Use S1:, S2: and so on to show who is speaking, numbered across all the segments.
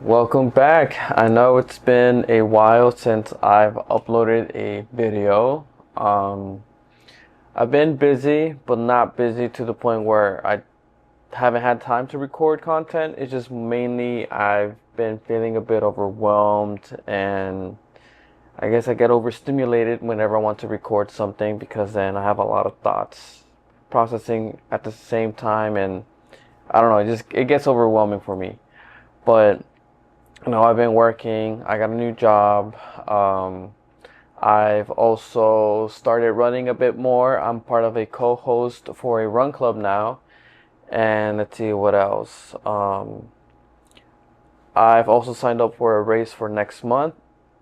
S1: Welcome back. I know it's been a while since I've uploaded a video. I've been busy, but not busy to the point where I haven't had time to record content. It's just mainly I've been feeling a bit overwhelmed, and I guess I get overstimulated whenever I want to record something because then I have a lot of thoughts processing at the same time, and I don't know, it gets overwhelming for me. But I've been working. I got a new job. I've also started running a bit more. I'm part of a co-host for a run club now. And let's see what else. I've also signed up for a race for next month,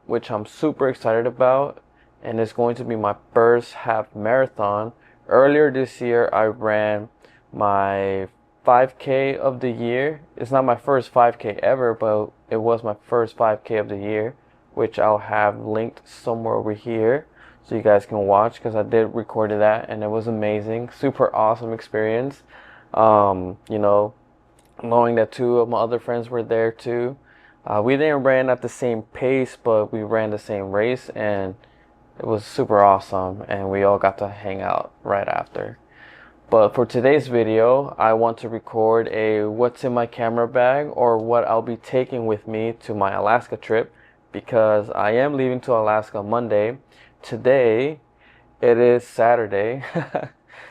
S1: which I'm super excited about. And it's going to be my first half marathon. Earlier this year, I ran my 5K of the year. It's not my first 5K ever, but it was my first 5K of the year, which I'll have linked somewhere over here so you guys can watch, because I did record that and it was amazing. Super awesome experience. Knowing that two of my other friends were there too. We didn't run at the same pace, but we ran the same race, and it was super awesome, and we all got to hang out right after. But for today's video, I want to record a what's in my camera bag, or what I'll be taking with me to my Alaska trip, because I am leaving to Alaska Monday. Today, it is Saturday,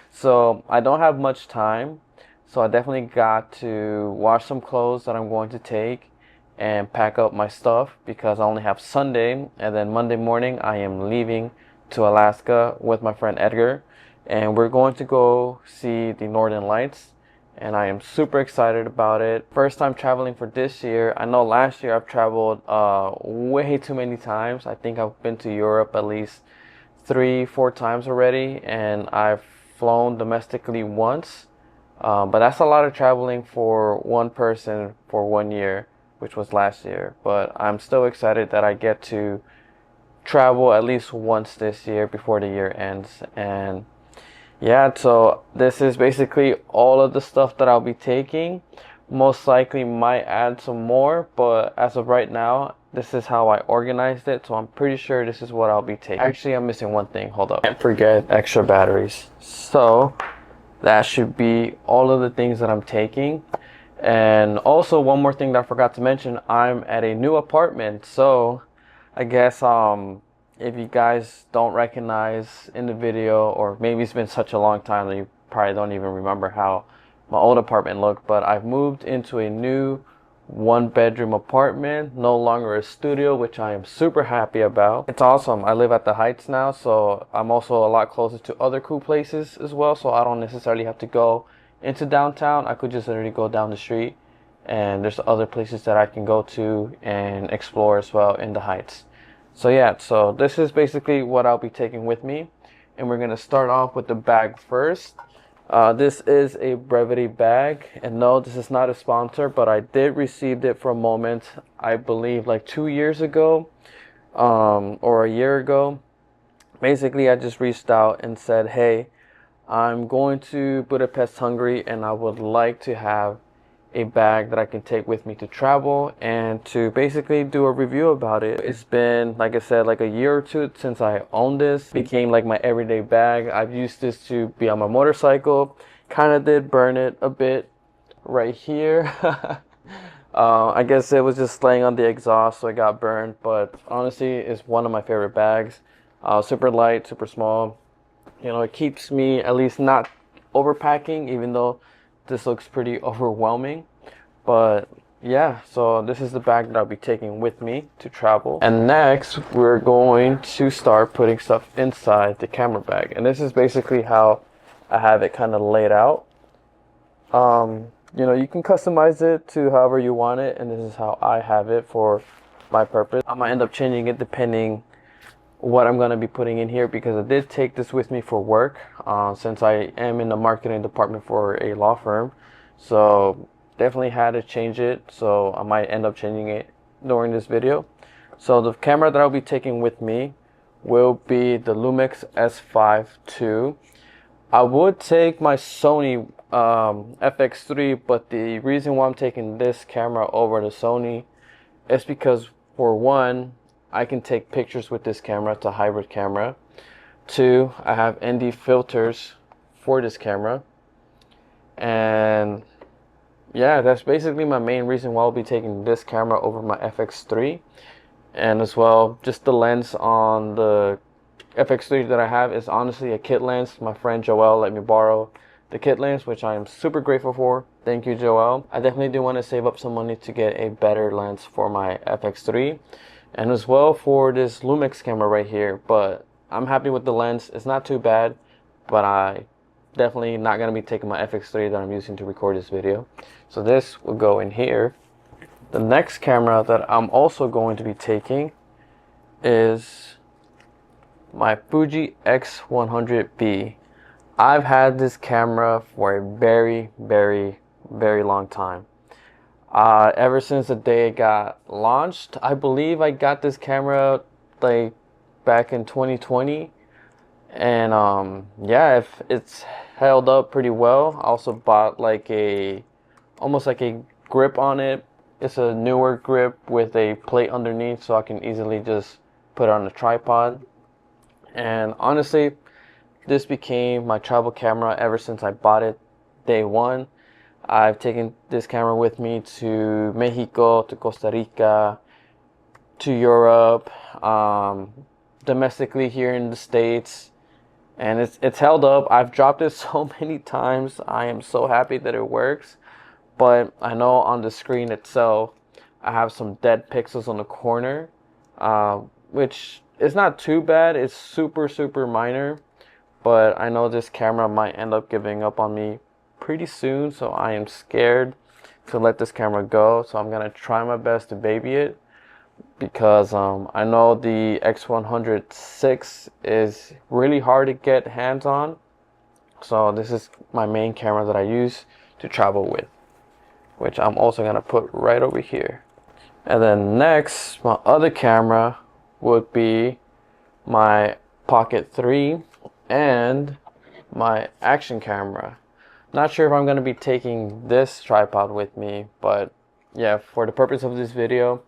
S1: so I don't have much time. So I definitely got to wash some clothes that I'm going to take and pack up my stuff, because I only have Sunday, and then Monday morning I am leaving to Alaska with my friend Edgar. And we're going to go see the Northern Lights, and I am super excited about it. First time traveling for this year. I know last year I've traveled way too many times. I think I've been to Europe at least 3-4 times already, and I've flown domestically once. But that's a lot of traveling for one person for 1 year, which was last year. But I'm still excited that I get to travel at least once this year before the year ends. And yeah, so this is basically all of the stuff that I'll be taking. Most likely might add some more, but as of right now, this is how I organized it. So I'm pretty sure this is what I'll be taking. Actually, I'm missing one thing. Hold up. Can't forget extra batteries. So that should be all of the things that I'm taking. And also one more thing that I forgot to mention, I'm at a new apartment. So I guess if you guys don't recognize in the video, or maybe it's been such a long time that you probably don't even remember how my old apartment looked, but I've moved into a new 1-bedroom apartment, no longer a studio, which I am super happy about. It's awesome. I live at the Heights now, so I'm also a lot closer to other cool places as well, so I don't necessarily have to go into downtown. I could just literally go down the street, and there's other places that I can go to and explore as well in the Heights. So yeah, so this is basically what I'll be taking with me, and we're gonna start off with the bag first. This is a Brevite bag, and no, this is not a sponsor, but I did receive it for a moment, I believe like 2 years ago, or a year ago. Basically, I just reached out and said, hey, I'm going to Budapest, Hungary, and I would like to have a bag that I can take with me to travel, and to basically do a review about it. It's been, like I said, like a year or two since I owned this. It became like my everyday bag. I've used this to be on my motorcycle. Kind of did burn it a bit right here. I guess it was just laying on the exhaust, so it got burned, but honestly, it's one of my favorite bags. Super light, super small. It keeps me at least not overpacking, even though this looks pretty overwhelming. But yeah, so this is the bag that I'll be taking with me to travel. And next, we're going to start putting stuff inside the camera bag. And this is basically how I have it kind of laid out. You can customize it to however you want it, and this is how I have it for my purpose. I might end up changing it depending what I'm going to be putting in here, because I did take this with me for work, since I am in the marketing department for a law firm. So definitely had to change it, so I might end up changing it during this video. So the camera that I'll be taking with me will be the Lumix S5 II. I would take my Sony FX3, but the reason why I'm taking this camera over the Sony It's because, for one, I can take pictures with this camera. It's a hybrid camera. Two, I have ND filters for this camera. And yeah, that's basically my main reason why I'll be taking this camera over my FX3. And as well, just the lens on the FX3 that I have is honestly a kit lens. My friend Joel let me borrow the kit lens, which I am super grateful for. Thank you, Joel. I definitely do want to save up some money to get a better lens for my FX3 and as well for this Lumix camera right here. But I'm happy with the lens. It's not too bad, but I definitely not going to be taking my FX3 that I'm using to record this video. So this will go in here. The next camera that I'm also going to be taking is my Fuji X100V. I've had this camera for a very long time. Ever since the day it got launched. I believe I got this camera like back in 2020, and yeah, if it's held up pretty well. I also bought like almost like a grip on it. It's a newer grip with a plate underneath, so I can easily just put it on a tripod. And honestly, this became my travel camera ever since I bought it day one. I've taken this camera with me to Mexico, to Costa Rica, to Europe, domestically here in the States, and it's held up. I've dropped it so many times. I am so happy that it works, but I know on the screen itself I have some dead pixels on the corner, which is not too bad. It's super minor, but I know this camera might end up giving up on me pretty soon, so I am scared to let this camera go. So I'm gonna try my best to baby it, because I know the X100VI is really hard to get hands on. So this is my main camera that I use to travel with, which I'm also gonna put right over here. And then next, my other camera would be my Pocket 3 and my action camera. Not sure if I'm going to be taking this tripod with me, but yeah, for the purpose of this video,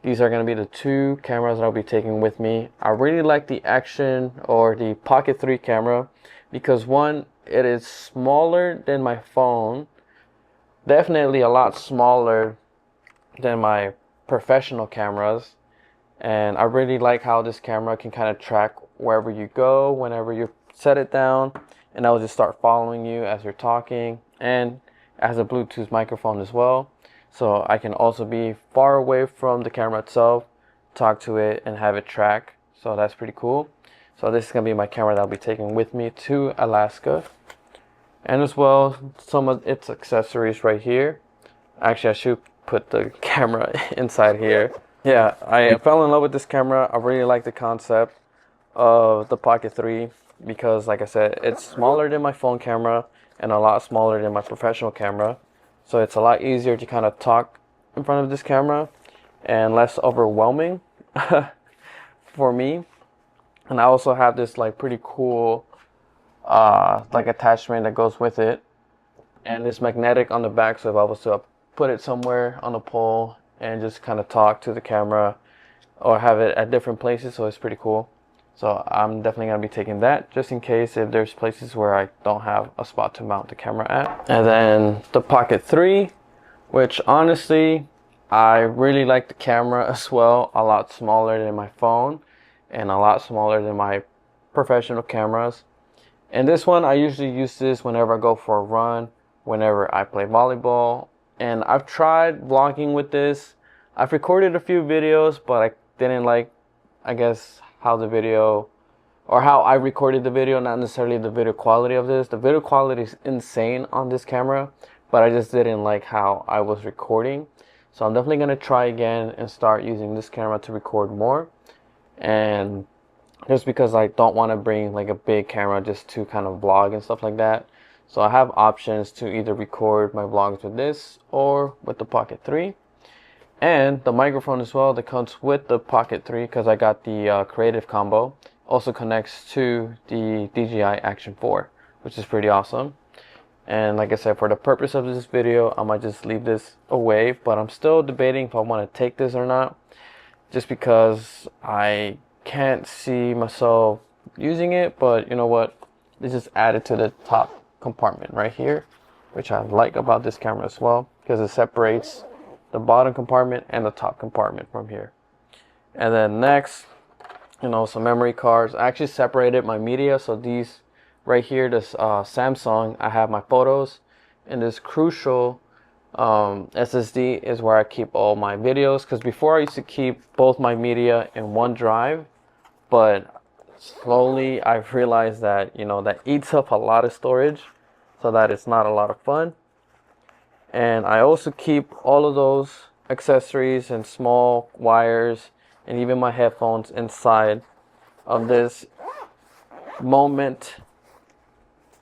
S1: these are going to be the two cameras that I'll be taking with me. I really like the action or the Pocket 3 camera because, one, it is smaller than my phone, definitely a lot smaller than my professional cameras, and I really like how this camera can kind of track wherever you go whenever you set it down, and I will just start following you as you're talking. And it has a Bluetooth microphone as well, so I can also be far away from the camera itself, talk to it, and have it track. So that's pretty cool. So this is going to be my camera that I'll be taking with me to Alaska, and as well some of its accessories right here. Actually, I should put the camera inside here. Yeah, I fell in love with this camera. I really like the concept of the Pocket 3 because, like I said, it's smaller than my phone camera and a lot smaller than my professional camera. So it's a lot easier to kind of talk in front of this camera and less overwhelming for me. And I also have this like pretty cool like attachment that goes with it, and it's magnetic on the back, so if I was to put it somewhere on a pole and just kind of talk to the camera or have it at different places, so it's pretty cool. So I'm definitely going to be taking that just in case if there's places where I don't have a spot to mount the camera at. And then the Pocket 3, which honestly I really like the camera as well. A lot smaller than my phone and a lot smaller than my professional cameras. And this one, I usually use this whenever I go for a run, whenever I play volleyball. And I've tried vlogging with this. I've recorded a few videos, but I didn't like, I guess, how the video, or how I recorded the video, not necessarily the video quality of this. The video quality is insane on this camera, but I just didn't like how I was recording. So I'm definitely going to try again and start using this camera to record more. And just because I don't want to bring like a big camera just to kind of vlog and stuff like that. So I have options to either record my vlogs with this or with the Pocket 3. And the microphone as well that comes with the Pocket 3, because I got the Creative combo, also connects to the DJI Action 4, which is pretty awesome. And like I said, for the purpose of this video, I might just leave this away, but I'm still debating if I want to take this or not, just because I can't see myself using it. But you know what, let's just add it to the top compartment right here, which I like about this camera as well, because it separates the bottom compartment and the top compartment from here. And then next, you know, some memory cards. I actually separated my media, so these right here, this Samsung, I have my photos, and this Crucial SSD is where I keep all my videos, because before I used to keep both my media in one drive, but slowly I've realized that, you know, that eats up a lot of storage, so that it's not a lot of fun. And I also keep all of those accessories and small wires and even my headphones inside of this Moment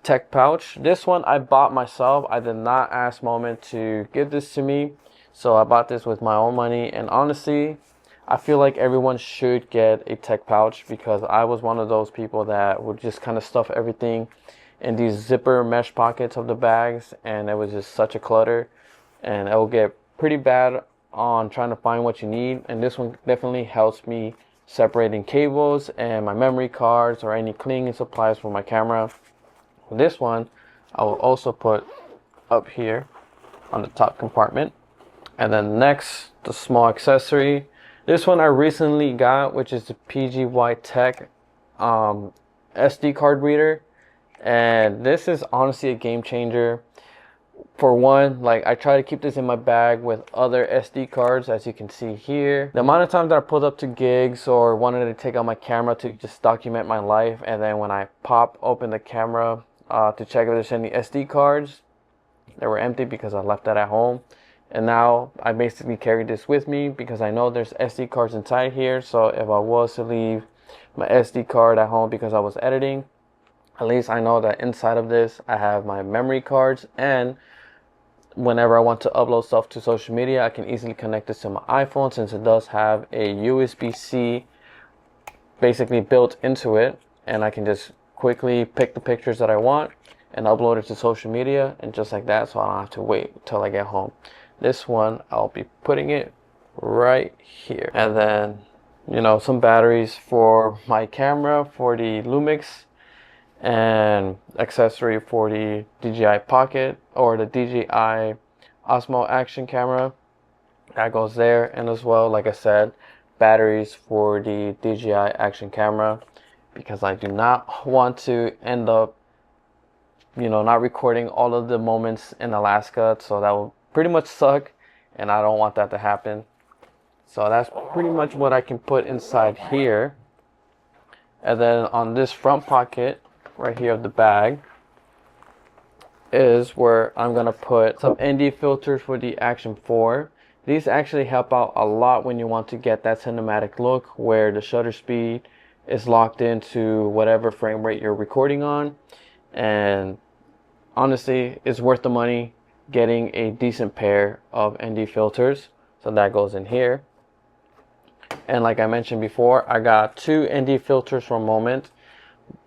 S1: tech pouch. This one I bought myself. I did not ask Moment to give this to me, so I bought this with my own money. And honestly, I feel like everyone should get a tech pouch, because I was one of those people that would just kind of stuff everything in these zipper mesh pockets of the bags, and it was just such a clutter, and it will get pretty bad on trying to find what you need. And this one definitely helps me separating cables and my memory cards or any cleaning supplies for my camera. This one I will also put up here on the top compartment. And then next, the small accessory. This one I recently got, which is the PGY Tech SD card reader. And this is honestly a game changer. For one, like, I try to keep this in my bag with other SD cards, as you can see here. The amount of times that I pulled up to gigs or wanted to take out my camera to just document my life, and then when I pop open the camera to check if there's any SD cards, they were empty because I left that at home. And now I basically carry this with me because I know there's SD cards inside here. So if I was to leave my SD card at home because I was editing, at least I know that inside of this I have my memory cards, and whenever I want to upload stuff to social media, I can easily connect this to my iPhone, since it does have a USB-C basically built into it, and I can just quickly pick the pictures that I want and upload it to social media, and just like that, so I don't have to wait till I get home. This one, I'll be putting it right here. And then, you know, some batteries for my camera, for the Lumix, and accessory for the DJI Pocket or the DJI Osmo Action camera. That goes there. And as well, like I said, batteries for the DJI Action camera, because I do not want to end up, you know, not recording all of the moments in Alaska. So that will pretty much suck, and I don't want that to happen. So that's pretty much what I can put inside here. And then on this front pocket right here of the bag is where I'm gonna put some ND filters for the Action 4. These actually help out a lot when you want to get that cinematic look where the shutter speed is locked into whatever frame rate you're recording on. And honestly, it's worth the money getting a decent pair of ND filters. So that goes in here. And like I mentioned before, I got two ND filters from Moment.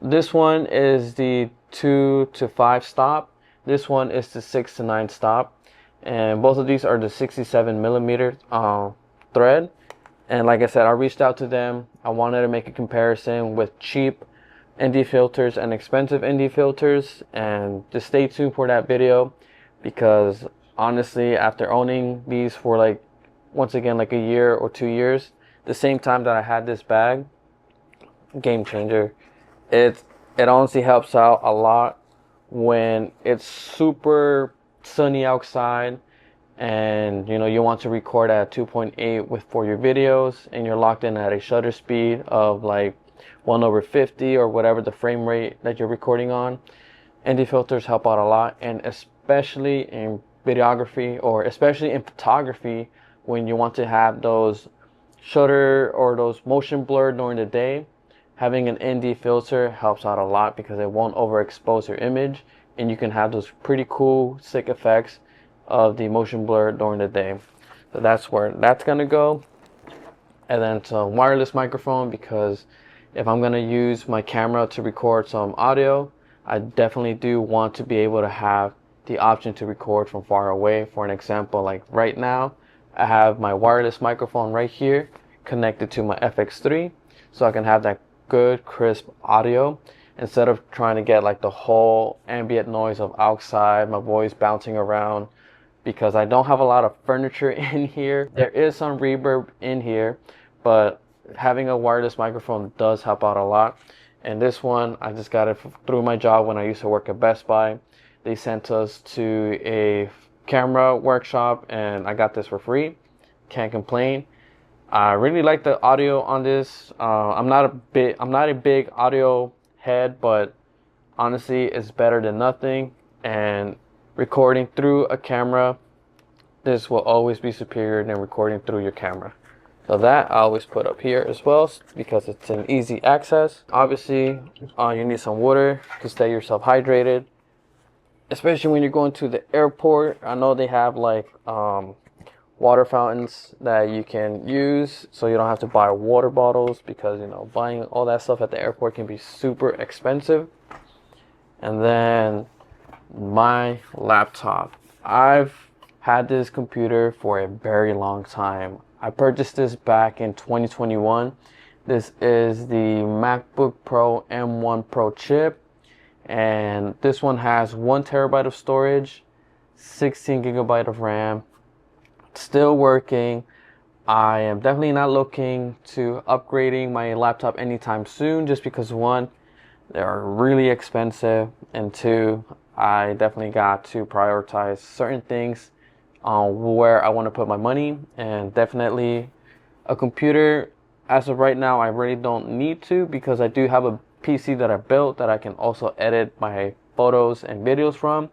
S1: This one is the 2 to 5 stop. This one is the 6 to 9 stop. And both of these are the 67mm thread. And like I said, I reached out to them. I wanted to make a comparison with cheap ND filters and expensive ND filters. And just stay tuned for that video, because honestly, after owning these for like, once again, like a year or 2 years, the same time that I had this bag, game changer. It honestly helps out a lot when it's super sunny outside, and you know you want to record at 2.8 for your videos, and you're locked in at a shutter speed of like 1/50 or whatever the frame rate that you're recording on. ND filters help out a lot, and especially in videography, or especially in photography, when you want to have those shutter or those motion blur during the day. Having an ND filter helps out a lot because it won't overexpose your image, and you can have those pretty cool, sick effects of the motion blur during the day. So that's where that's gonna go. And then some wireless microphone, because if I'm gonna use my camera to record some audio, I definitely do want to be able to have the option to record from far away. For an example, like right now, I have my wireless microphone right here connected to my FX3, so I can have that good crisp audio instead of trying to get like the whole ambient noise of outside, my voice bouncing around, because I don't have a lot of furniture in here. There is some reverb in here, but having a wireless microphone does help out a lot. And this one, I just got it through my job when I used to work at Best Buy. They sent us to a camera workshop and I got this for free. Can't complain. I really like the audio on this. I'm not a big audio head, but honestly, it's better than nothing. And recording through a camera, this will always be superior than recording through your camera. So that I always put up here as well because it's an easy access. Obviously, you need some water to stay yourself hydrated, especially when you're going to the airport. I know they have like water fountains that you can use, so you don't have to buy water bottles, because you know, buying all that stuff at the airport can be super expensive. And then my laptop. I've had this computer for a very long time. I purchased this back in 2021. This is the MacBook Pro M1 Pro chip, and this one has 1 terabyte of storage, 16 gigabyte of RAM. Still working. I am definitely not looking to upgrading my laptop anytime soon, just because 1, they are really expensive, and 2, I definitely got to prioritize certain things on where I want to put my money. And definitely a computer, as of right now, I really don't need to, because I do have a PC that I built that I can also edit my photos and videos from.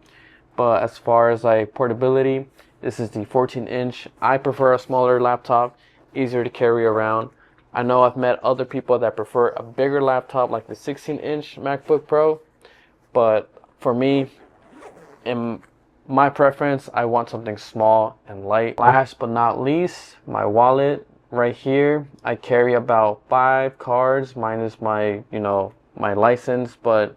S1: But as far as like portability, this is the 14-inch. I prefer a smaller laptop, easier to carry around. I know I've met other people that prefer a bigger laptop like the 16-inch MacBook Pro, but for me, in my preference, I want something small and light. Last but not least, my wallet right here. I carry about 5 cards minus my, my license, but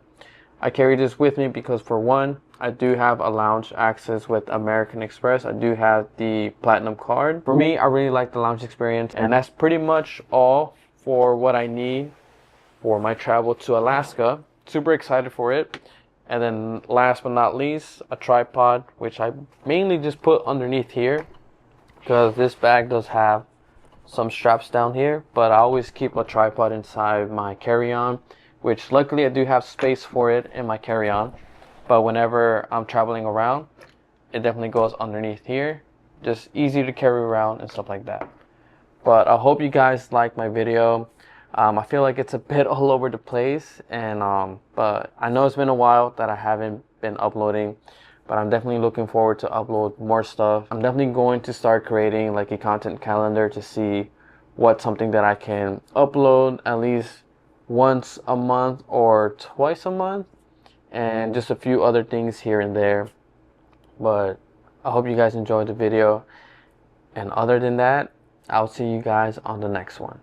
S1: I carry this with me because, for one, I do have a lounge access with American Express. I do have the Platinum card. For me, I really like the lounge experience, and that's pretty much all for what I need for my travel to Alaska. Super excited for it. And then last but not least, a tripod, which I mainly just put underneath here, because this bag does have some straps down here, but I always keep a tripod inside my carry-on, which luckily I do have space for it in my carry-on. But whenever I'm traveling around, it definitely goes underneath here. Just easy to carry around and stuff like that. But I hope you guys like my video. I feel like it's a bit all over the place, and but I know it's been a while that I haven't been uploading, but I'm definitely looking forward to upload more stuff. I'm definitely going to start creating like a content calendar to see what's something that I can upload at least once a month or twice a month, and just a few other things here and there. But I hope you guys enjoyed the video, and other than that, I'll see you guys on the next one.